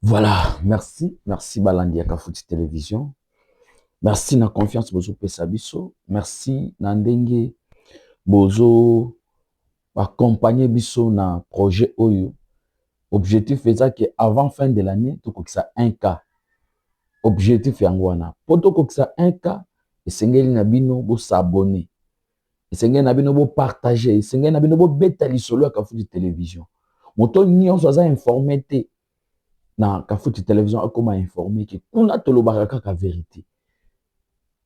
Voilà, merci Balandi ya Kafuti Télévision. Merci na confiance bozo pesa biso. Merci na ndenge bozo accompagner biso na projet Oyo. Objectif est que avant fin de l'année, tout ça 1K. Objectif yangwana. Pour tout ça 1K, et sengeli na bino bo s'abonner. Et sengeli na bino bo partager, et sengeli na bino bo beta lisolo ya Kafuti Télévision. Moto nyonso aza informé te. Na Kafuti Télévision a comment informer que kuna tolobaka kaka vérité.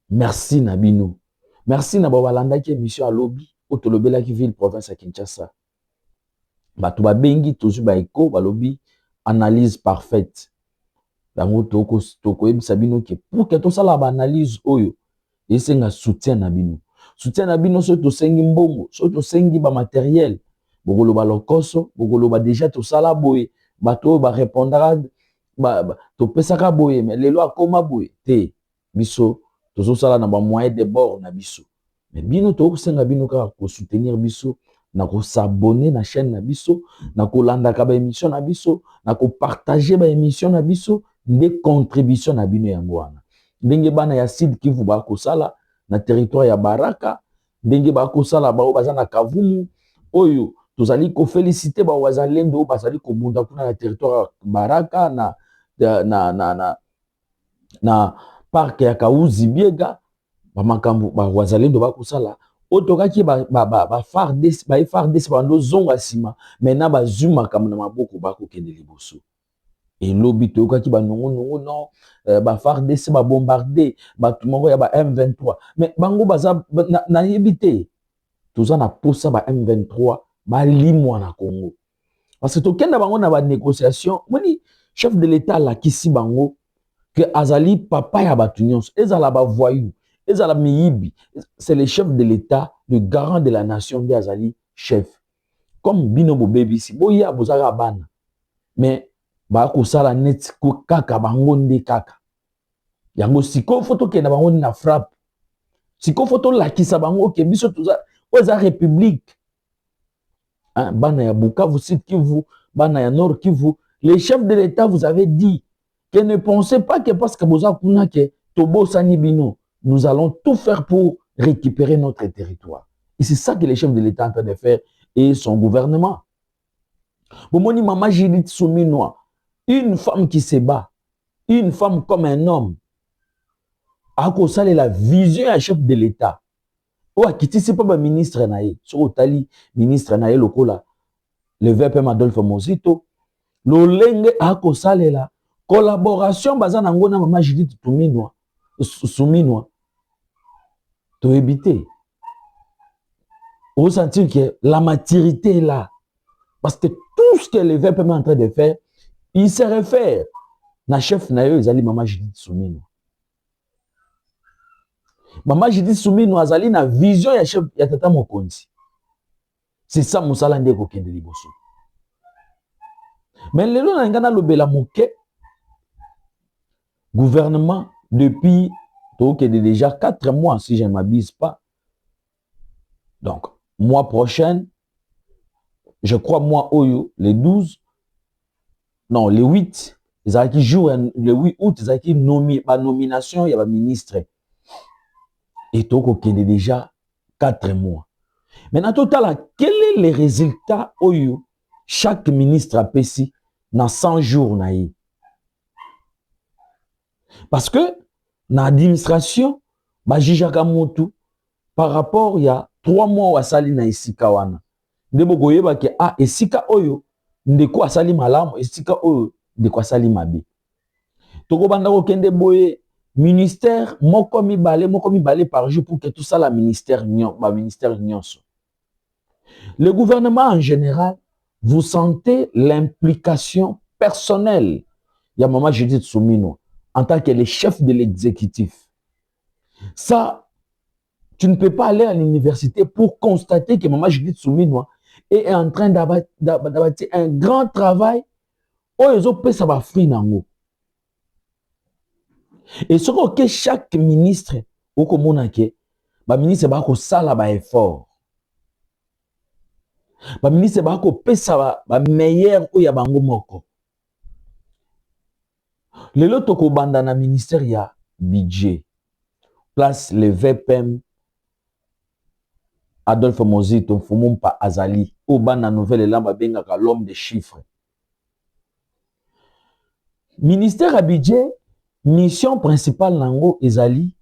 Merci Nabino. Merci na babalanda ki émission à lobby au tolobela ki ville province à Kinshasa. Bato ba bengi tozu ba eko ba lobby analyse parfaite. Dango toko ebisa bino ke pour que to sala ba analyse oyo esenga soutien na bino. Soutien na bino so to sengi mbongo, so to sengi ba matériel. Bogolo ba lokoso, bogolo ba déjà to sala boye, bato ba répondra to pesaka boye mais lelo akoma boye te biso tozo sala na ba moyen de bord na biso. Mais bino to senga bino ka ko soutenir biso na ko s'abonner na chaîne na biso, na ko landa ka ba émission na biso, na ko partager ba émission na biso, des contributions na bino yango wana. Ndenge bana ya Sud Kivu ba ko sala na territoire ya Baraka, ndenge ba ko sala ba baza na Kavumu oyo tozali ko féliciter ba wazalendo bazali ko bunda kuna na territoire Baraka na parc ya Kauzi Biega ba makambo ba wazalendo ba ko sala otokaki ba FARDC ba FARDC bando zonga sima maintenant ba zuma comme na maboko ba ko kende liboso et lobby tokaki ba nongo non ba FARDC ba bombarder ba tumoko ya ba M23 mais bango baza na yebite toza na posa ba M23 ba limwa na Congo parce que tokenda bango na ba négociation moni chef de l'état la kisi bango que azali papa ya batu nyonso ezala ba voyou ezala miyibi c'est le chef de l'état le garant de la nation de azali chef comme bino bo bebisi boya bozaka bana mais ba ko sala net ko kaka bango nde kaka yango siko photo ke na bango na frappe siko photo la kisa bango ke biso toza oza république hein, bana ya Bukavu Sud Kivu bana ya Nord Kivu le chef de l'état vous avez dit que ne pensez pas que parce que boza kuna ke tobo sani bino nous allons tout faire pour récupérer notre territoire. Et c'est ça que le chef de l'État est en train de faire et son gouvernement. Bomoni Mama Judith Souminoa, une femme qui se bat, une femme comme un homme, a causé la vision à chef de l'État. Ou a quitté c'est pas le ministre naé, sur Otali ministre naé lokola, le VPM Adolphe Mozito, l'olenge a causé la collaboration bazana ngona Mama Judith Souminoa. To éviter. Vous sentez que la maturité est là. Parce que tout ce que le VPM est en train de faire, il se réfère. Na chef na yo, ezali Mama Judith Souminoa. Mama Judith Souminoa azali na vision ya chef ya tata mokonzi. C'est ça mosala ndeko kende liboso. Mais lelo na ngana lobela moke gouvernement depuis déjà 4 mois, si je ne m'abuse pas. Donc, mois prochain, je crois, mois Oyo, le 12, non, le 8, qui joue le 8 août, qui nomination, il y a un ministre. Et Toko qui est déjà 4 mois. Maintenant, total, quel est le résultat Oyo, chaque ministre a payé dans 100 jours? Parce que, dans l'administration, bajijaka motu par rapport il y a 3 mois asali na esika wana ndebo goyeba ke esika oyo ndeko asali malamu esika oyo ndeko asali mabe toko banda ko kende boye ministère moko mibale par jour pour que tout ça la ministère nyonso. Le gouvernement en général, vous sentez l'implication personnelle ya Mama Judith Souminoa en tant que le chef de l'exécutif. Ça, tu ne peux pas aller à l'université pour constater que Mama Judith Souminoa est en train d'abattre un grand travail. Et ce que chaque ministre, ministre va sala ba effort. Ministre va pesa ba meilleur ou ya bango moko. Lelo toko banda na ministère ya budget. Place le VPM Adolphe Mozito Mfumumpa Azali. Au banda nouvelle lamba bengaka l'homme des chiffres. Ministère à budget, mission principale nango ezali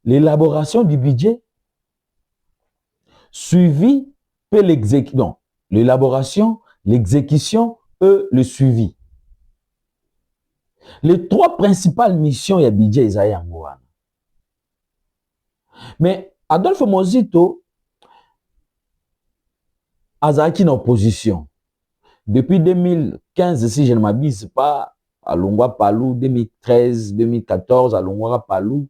l'élaboration du budget, suivi et l'exécution. L'élaboration, l'exécution et le suivi. Les trois principales missions ya budget ezali yango wana. Mais Adolphe Mozito azalaki na opposition. Depuis 2015, si je ne m'abuse pas, à Longwa Palou, 2013, 2014, à Longwa Palou,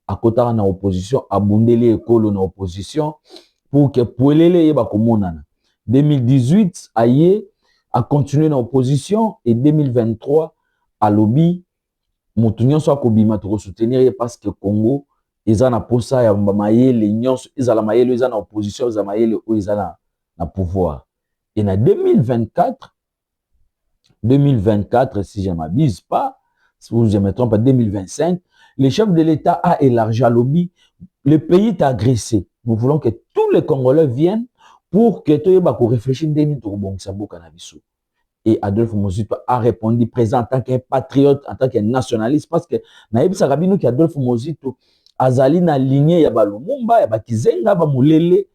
à Kotara na opposition, à Bundeli Ekolo na opposition, pour que Pouelele yeba komonana. 2018, Aye a continué na opposition, et 2023, à Lobby, Moutounion soit Kobima to soutenir parce que Congo, ils en a pour ça, ya Mayele, ils en a Mayele, ils en a opposition, ils en a Mayele, ils en a pouvoir. Et en 2024, si je ne m'abuse pas, si je me trompe pas, 2025, le chef de l'État a élargi à lobby. Le pays est agressé. Nous voulons que tous les Congolais viennent pour que tu réfléchisse et Adolphe Mozito a répondu présent en tant qu'un patriote, en tant qu'un nationaliste, parce que Naïb Sarabino qui Adolphe Mozito azali na lignée ya Balumumba, ya Bakizenga, Bamulele.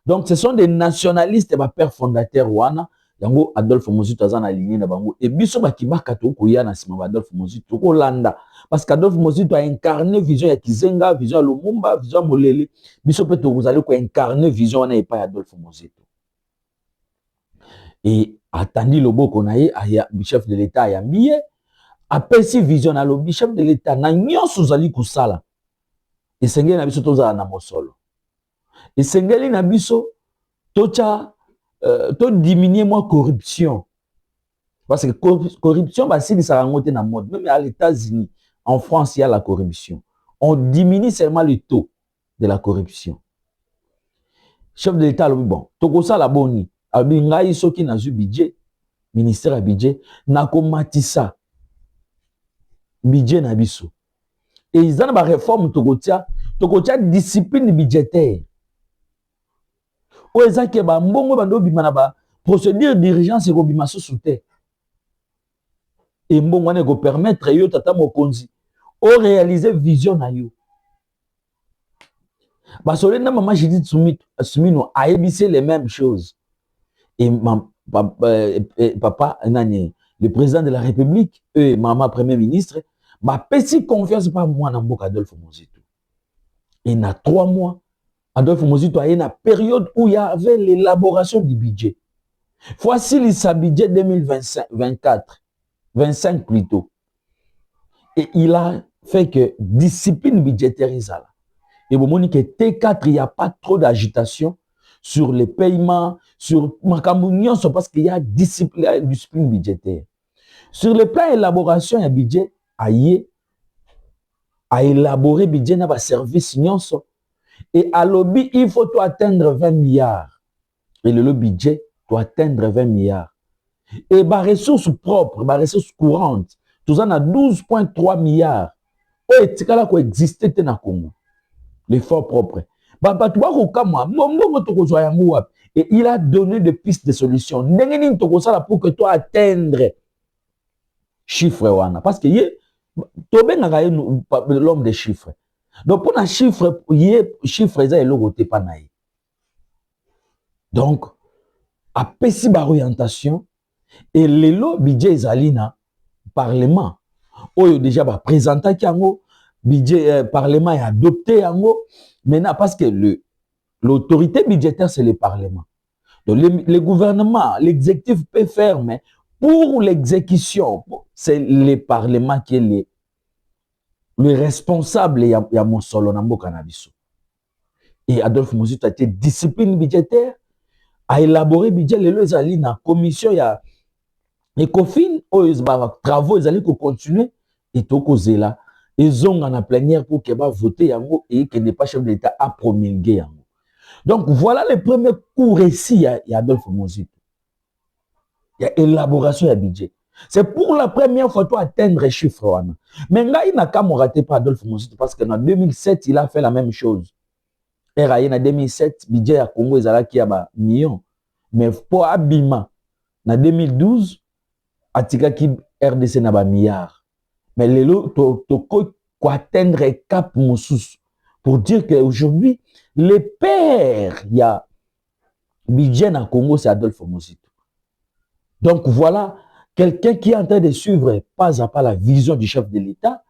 Donc ce sont des nationalistes et des pères fondateurs wana. Yango Adolphe Mozito azana aligné na bango et biso bakibaka to koya na sima Adolphe Mozito ko landa parce qu'Adolphe Mozito a incarné vision ya Kizenga, vision ya Lumumba, vision Molele. Biso peut to vous allez ko incarner vision na pas Adolphe Mozito. Et attendi loboko na ye aya chef de l'État ya miye apesi vision na lobby chef de l'État na nyonso zali kusala. Et sengeli na biso tozala na mosolo. Et sengeli na biso tocha to diminuer moins corruption. Parce que corruption, bah, si ça remonte dans le monde, même à l'États-Unis, en France, il y a la corruption. On diminue seulement le taux de la corruption. Chef de l'État, bon, toko ça la boni, abinga soki na zu budget, ministère à budget, na komatisa budget na biso. Et ils ont une réforme toko tia discipline budgétaire. Oezake ba mbongo bando bimana ba procédure d'urgence ko bimaso souté et mbongo ne ko permettre yo tata mokonzi o réaliser vision na yo ba solé na mama Judith Sumino a ébissé les mêmes choses et papa nani le président de la République et maman premier ministre ba petit confiance par moi na mboka Adolphe Mozito et na 3 mois Adolphe Mozito a eu une période où il y avait l'élaboration du budget. Voici le budget 2024, 25 plutôt. Et il a fait que discipline budgétaire est là. Et vous montrez que T4, il n'y a pas trop d'agitation sur les paiements, sur Makamounion, parce qu'il y a discipline budgétaire. Sur le plan élaboration et budget, a élaboré le budget dans le service. Et à lobby, il faut atteindre 20 milliards. Et le budget doit atteindre 20 milliards. Et les ressources propres, les ressources courantes, tout ça a 12,3 milliards. Et c'est là qu'on existe dans le Congo. Les fonds propres. Et il a donné des pistes de solutions. Pour que tu atteindre chiffre. Parce que l'homme des chiffres. Donc, pour un chiffre, chiffre, ils ont pas naï. Donc, à pessi orientation, et les lots budget Zalina, parlement, où déjà présenté yango, budget parlement est adopté yango, maintenant parce que l'autorité budgétaire c'est le parlement. Donc, le gouvernement, l'exécutif peut faire, mais pour l'exécution, c'est le parlement qui est le responsable y a mon solo na mboka na biso. Et Adolphe Mozito a été discipline budgétaire, a élaboré budget lelo ezali na commission ya Ecofin travaux ezali ko continuer et toko zela ezonga na plénière pour que ba voter yango et que n'est pas chef de l'État a promulgué yango. Donc voilà le premier coup réussi ya Adolphe Mozito. Il y a élaboration ya budget. C'est pour la première fois toi atteindre les chiffres. Mais il n'a qu'à me rater pas Adolphe Mosito parce qu'en 2007, il a fait la même chose. Et en 2007, budget à Congo, il a qui a millions. Mais pour Abima, en 2012, Atika qui RDC n'a milliard. Mais les lots, tu atteindre cap Moussous pour dire qu'aujourd'hui, les pères, il y a budget à Congo, c'est Adolphe Mosito. Donc voilà, quelqu'un qui est en train de suivre pas à pas la vision du chef de l'État,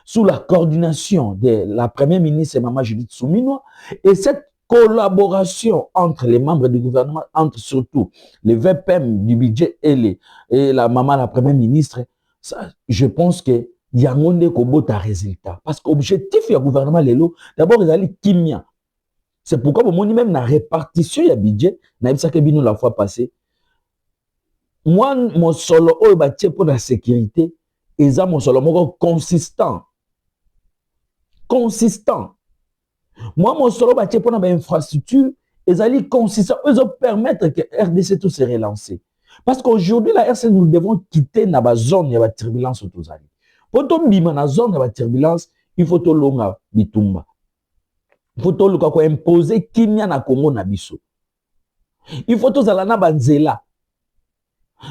sous la coordination de la première ministre Maman Judith Souminois, et cette collaboration entre les membres du gouvernement, entre surtout les VPM du budget et la maman, la première ministre, ça, je pense que il y a un kobota résultat. Parce qu'objectif du gouvernement, d'abord, ils allaient kimia. C'est pourquoi, même la répartition du budget, la fois passée, moi, mon solo, pour la sécurité, et ça, mon solo, consistant. Consistant. Moi, mon solo, pour l'infrastructure, ils allaient consistant. Ils ont permettre que RDC tout se relancer. Parce qu'aujourd'hui, la RDC, nous devons quitter la zone, il y a de turbulence autour de pour que bima na zone de turbulence, il faut longa bitumba. Il faut imposer kimia na Congo na biso. Il faut tozala na banzela.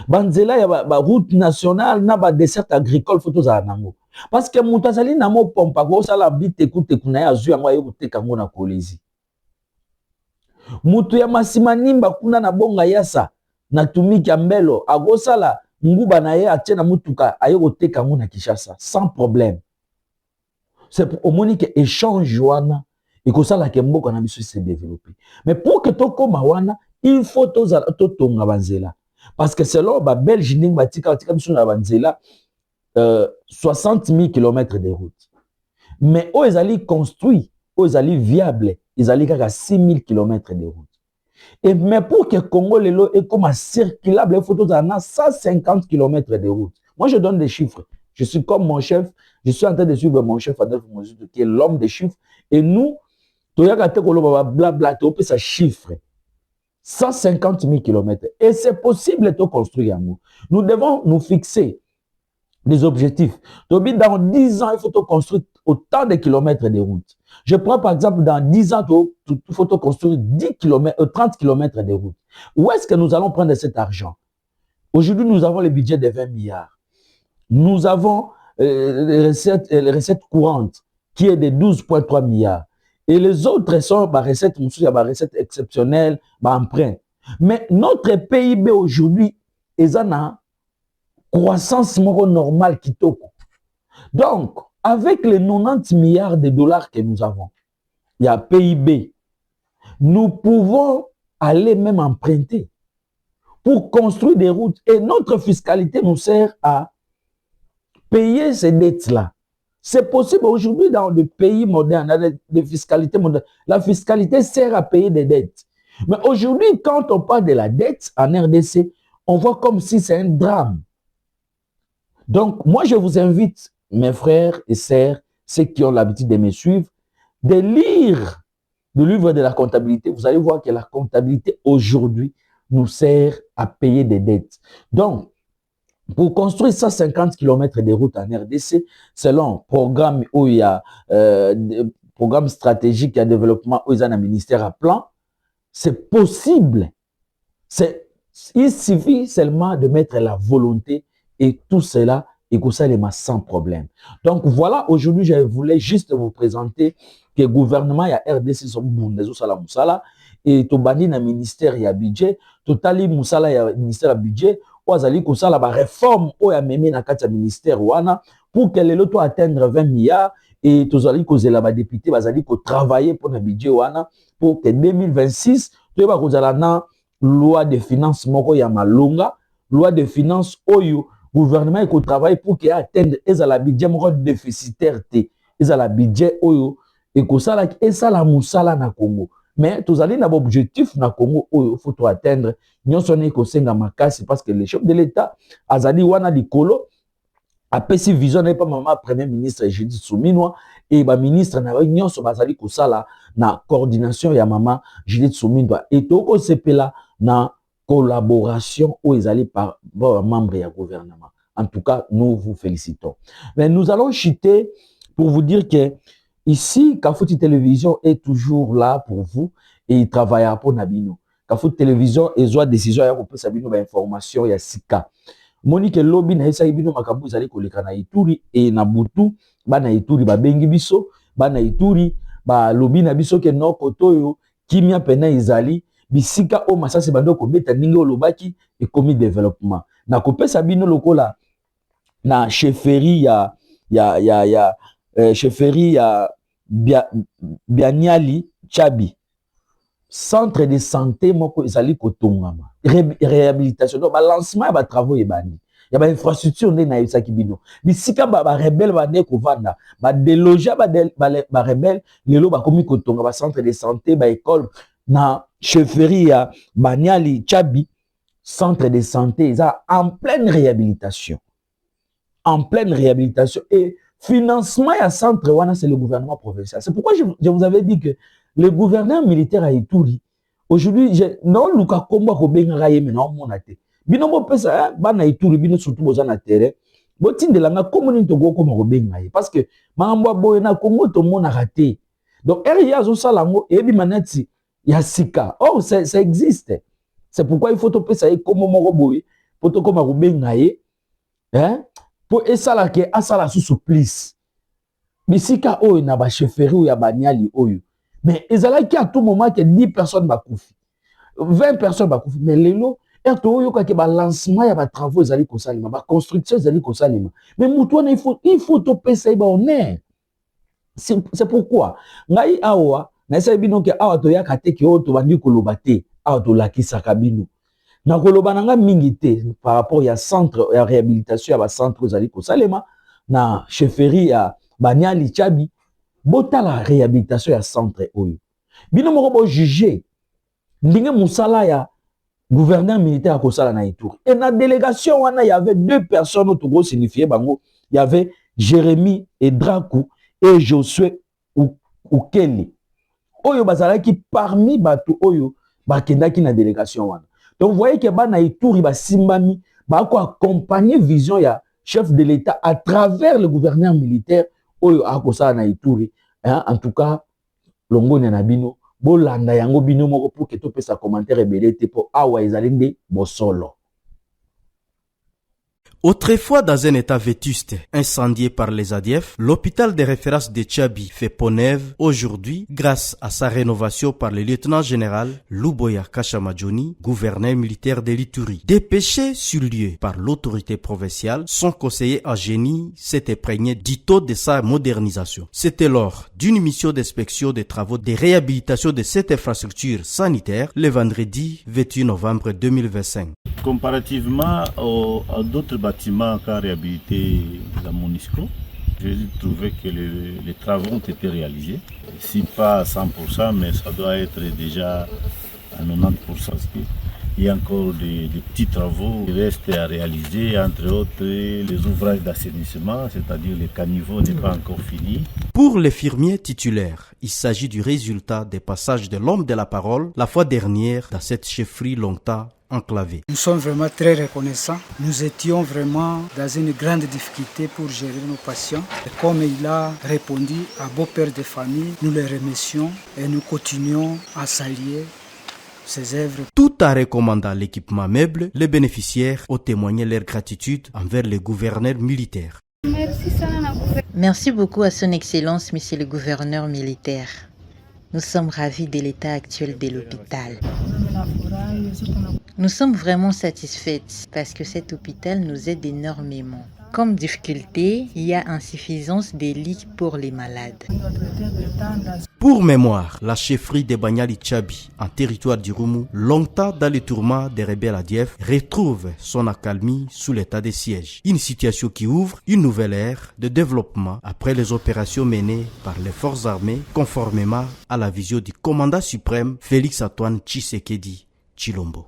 Banzela ya ba route nationale na ba dessert agricole faut tozala nango. Parce que mutazali na mo pompa ko sala bite kute kuna ya zu yango ayo teka ngo na kolezi. Mutu ya masima nimba kuna na bonga yasa na tumiki ya mbelo agosala nguba na ye atie na mutuka ayo koteka ngo na Kinshasa sans problème. C'est pour omoni que échange wana et que ça la kemboko na biso se développer. Mais pour que to koma wana, il faut to tonga banzela. Parce que selon ba Belge ning batika biso na banzela 60 000 km de route. Mais eux ils allaient construit, eux ils allaient viable, ils allaient qu'à 6 000 km de route. Et mais pour que Congo lelo est comme circulable, il faut tout 150 km de route. Moi, je donne des chiffres. Je suis comme mon chef, je suis en train de suivre mon chef Adolphe Mosito, qui est l'homme des chiffres. Et nous, blabla, tu peux ça chiffre. 150 000 km. Et c'est possible de construire. Nous devons nous fixer des objectifs. Dans 10 ans, il faut construire autant de kilomètres de route. Je prends par exemple, dans 10 ans, il faut construire 10 km, 30 km de route. Où est-ce que nous allons prendre cet argent? Aujourd'hui, nous avons le budget de 20 milliards. Nous avons les recettes courantes qui est de 12,3 milliards. Et les autres sont recettes exceptionnelles, emprunts. Mais notre PIB aujourd'hui est en croissance normale qui toque. Donc, avec les 90 milliards de dollars que nous avons, il y a PIB, nous pouvons aller même emprunter pour construire des routes. Et notre fiscalité nous sert à payer ces dettes-là. C'est possible aujourd'hui dans des pays modernes, dans des fiscalités modernes. La fiscalité sert à payer des dettes. Mais aujourd'hui, quand on parle de la dette en RDC, on voit comme si c'est un drame. Donc, moi, je vous invite, mes frères et sœurs, ceux qui ont l'habitude de me suivre, de lire le livre de la comptabilité. Vous allez voir que la comptabilité aujourd'hui nous sert à payer des dettes. Donc, pour construire 150 km de route en RDC, selon programme où il y a programme stratégique et développement où il y a un ministère à plan, c'est possible. Il suffit seulement de mettre la volonté et tout cela et que ça les met sans problème. Donc voilà, aujourd'hui, je voulais juste vous présenter que le gouvernement, il y a RDC, et tout bandi na ministère, il y a budget, totali musala, il y a ministère à budget, Ouazali Koussala la réforme ou a même na kati ministère wana pour que les loto atteindre 20 milliards et tozali kozela ba député bazali ko travailler pour le budget wana pour que 2026 to ba kozala na loi de finances moko ya malonga, loi de finances oyo gouvernement ko travailler pour que atteindre ezala budget moko déficitaire te, ezala budget oyo et kosala esala musala na Congo. Mais tous allez n'avoir objectif na Congo il faut tout atteindre. Nous sommes kosenga makasi parce que le chef de l'État azali wana likolo a pesi vision n'est pas maman premier ministre Judith Souminois et ba ministre na union so bazali kosala na coordination ya maman Judith Souminois et toko sepela na collaboration où ils allaient par membre ya gouvernement. En tout cas, nous vous félicitons. Mais nous allons chuter pour vous dire que ici, Kafouti Télévision est toujours là pour vous et il travaille pour Nabino. Kafouti Télévision est une décision à propos de information ya sika. Monique Lobby na esa ibino makabu zali koleka na Ituri et na Butu ba na Ituri ba bengi biso ba na Ituri ba lobi na biso ke no kotoyo kimia pena izali bisika o masase bando ko beta ningi olobaki ekomi développement na kopesa bino lokola na chefferie ya chefferie ya Bianiali Chabi centre de santé moko ezali kotongama réhabilitation donc balancement ya travaux ebani ya ba infrastructure nde na yebisaki bino bisika ba rebelle bande kovanda ba déloger ba rebelle lelo bakomi kotonga ba centre de santé ba école na chefferie ya Baniali Chabi centre de santé eza en pleine réhabilitation et financement ya centre wana c'est le gouvernement provincial. C'est pourquoi je vous avais dit que le gouverneur militaire à Ituri aujourd'hui non luka komba ko benga yeme na monate bino mo pesa ba na Ituri bino surtout boza na terrain botindela nga komoni to go koma ko benga ye parce que mambo boye na Congo to mona raté donc RIA zo salango ebi manati ya sika oh ça existe. C'est pourquoi il faut to pesa ye komo moko boye pour to koma ko benga ye hein pour esala ke asala sous please bisika oyo na ba chefferie ou ya Baniali oyo mais ezalaki à tout moment que 10 personnes bakufi 20 personnes bakufi mais lelo eto oyo ka ke ba lancement ya ba travaux ezali ko salima ba construction ezali ko salima mais mutu wana il faut to pesa ba honneur c'est pourquoi ngai awa na esa bino ke awa to yaka te ke oyo to bandi koloba te awa to lakisa kabino na koloba nanga mingi te par rapport ya centre ya réhabilitation ya ba centre ezali ko salema na chefferie ya Baniali Chabi bota la réhabilitation ya centre oyo bino moko bo juger ndinge musala ya gouverneur militaire ko sala na Ituri et na délégation wana il y avait 2 personnes au Togo signifié bango il y avait Jérémy Edraku et Josué Ukeli oyo bazalaki parmi bato oyo bakendaki na délégation wana. Donc vous voyez que bana Ituri ba simbami ba ko accompagner vision ya chef de l'État à travers le gouverneur militaire oyo akosala na Ituri. En tout cas longoni na bino bolanda yango bino moko pour que to pesa commentaire ebele te po awa ezali nde bosolo. Autrefois dans un état vétuste, incendié par les ADF, l'hôpital de référence de Chabi fait peau neuve aujourd'hui grâce à sa rénovation par le lieutenant-général Luboya Kashamadjoni, gouverneur militaire de l'Ituri. Dépêché sur lieu par l'autorité provinciale, son conseiller en génie s'est imprégné du taux de sa modernisation. C'était lors d'une mission d'inspection des travaux de réhabilitation de cette infrastructure sanitaire le vendredi 28 novembre 2025. Comparativement à d'autres bâtiments qu'a réhabilité la MONUSCO, j'ai trouvé que les travaux ont été réalisés. Si pas à 100%, mais ça doit être déjà à 90%. Il y a encore des petits travaux qui restent à réaliser, entre autres les ouvrages d'assainissement, c'est-à-dire les caniveaux n'est pas encore fini. Pour les firmiers titulaires, il s'agit du résultat des passages de l'homme de la parole la fois dernière dans cette chefferie longtemps enclavée. Nous sommes vraiment très reconnaissants. Nous étions vraiment dans une grande difficulté pour gérer nos patients. Et comme il a répondu à beaux pères de famille, nous les remercions et nous continuons à saluer ces œuvres. Tout en recommandant l'équipement meuble, les bénéficiaires ont témoigné leur gratitude envers le gouverneur militaire. Merci beaucoup à son Excellence, Monsieur le gouverneur militaire. Nous sommes ravis de l'état actuel de l'hôpital. Nous sommes vraiment satisfaits parce que cet hôpital nous aide énormément. Comme difficulté, il y a insuffisance des lits pour les malades. Pour mémoire, la chefferie de Baniali Chabi, en territoire du Roumu, longtemps dans les tourments des rebelles ADF, retrouve son accalmie sous l'état de siège. Une situation qui ouvre une nouvelle ère de développement après les opérations menées par les forces armées, conformément à la vision du commandant suprême Félix Antoine Tshisekedi Tshilombo.